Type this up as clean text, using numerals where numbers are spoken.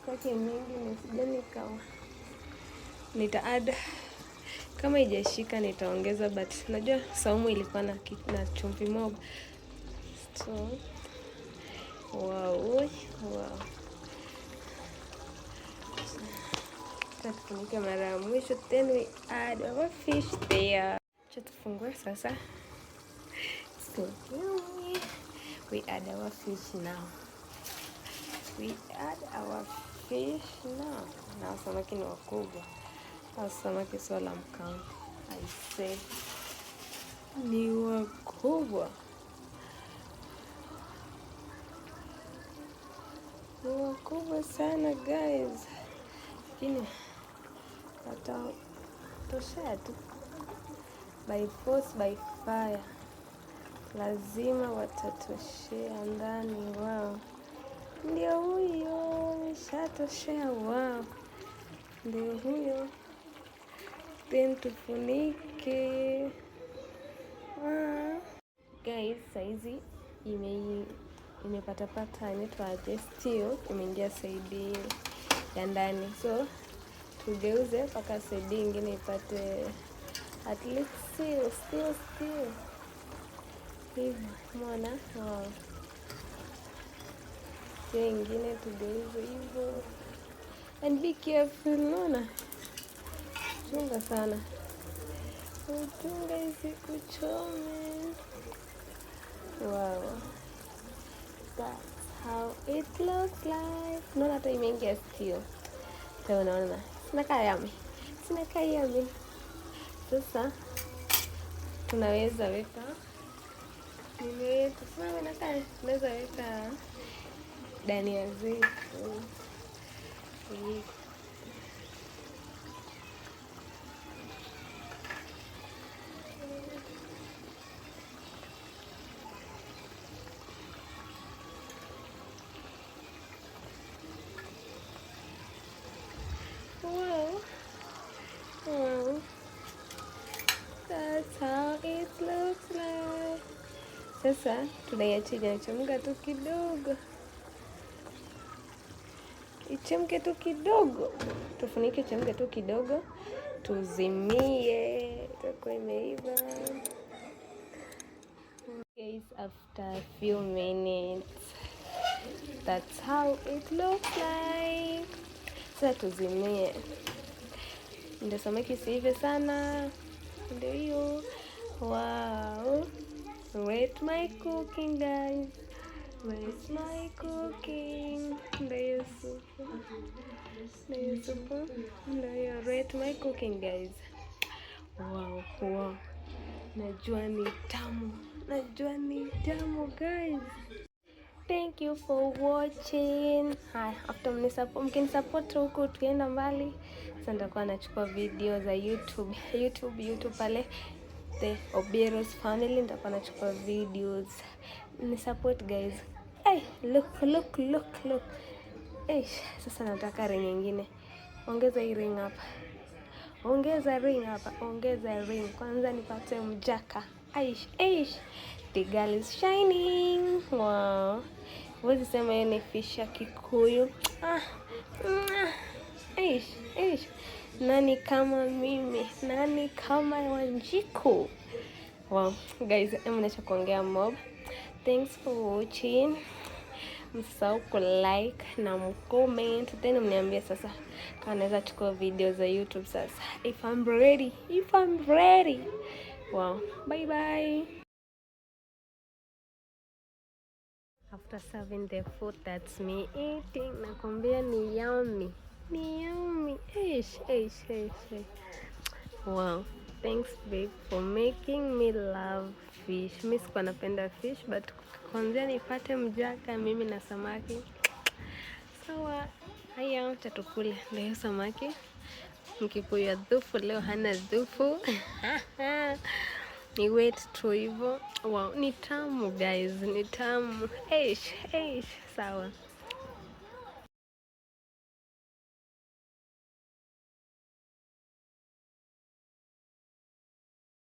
yake mingi nisije nita add kama ijashika nitaongeza, but najua saumu ilikuwa na chumvi mob. So wow. Tufunike mara ya mwisho, then we add our fish there. Tufungue sasa. So we add our fish now. Na samaki ni wakubwa. Samaki swala mkao. I say ni wakubwa. Ni wakubwa sana guys. Lakini watatoshea tu. By force by fire. Lazima watatoshea ndani wao. Ndio huyo, shatoshea wao. Ndio huyo. Then tufunike. Guys, saizi imepata inaitwa stew, imeingia saidi ya ndani. So tugeuze mpaka saidi ingine ipate at least stew. Hivi mwana wow. Hiyo ingine tugeuze hivyo. And be careful, unaona? Chunga sana. Chunga isikuchome. Wow. That's how it looks like. Unaona hata imeingia stew. Sasa unaona. Sina kayami. Sasa tunaweza weka tunaweza weka dania zetu. Wow. That's how it looks like. Sasa tunaiacha inachemka tu kidogo. Ichemke tu kidogo. Tufunike ichemke tu kidogo. Tuzimie. Itakuwa imeiva. Guys, after a few minutes. That's how it looks like. Sasa tuzimie. Ndio samaki isiive sana. Ndio hiyo. Wow. Rate my cooking, guys. Rate my cooking. Ndio supu. Ndio rate my cooking, guys. Wow. Najua ni tamu, guys. Thank you for watching. After mkinisupport huko tukienda mbali, sasa nitakuwa nachukua video za YouTube pale The Obieros Family, nitakuwa nachukua videos. Ni support, guys. Hey, look. Sasa nataka ring nyingine. Ongeza hii ring hapa. Ongeza ring. Kwanza nipate mjaka. The girl is shining. Wow. Wezi sema hiyo ni fish ya Kikuyu. Nani kama mimi? Nani kama Wanjiku? Wow, guys, mnacha kuongea mob. Thanks for watching. Msisahau ku-like na mcomment. Then mniambie sasa kama naweza chukua video za YouTube sasa. If I'm ready. Wow, bye. After serving the food, that's me eating. Nakwambia ni yummy. Wow, thanks babe for making me love fish. Mimi sikuwa napenda fish, but kwanza nipate mjaka mimi na samaki. Sawa, haya tutakula leo samaki. Mkikuyu dhufu leo hana dhufu. Ni wait tu hivyo. Wow, ni tamu guys, ni tamu. Sawa.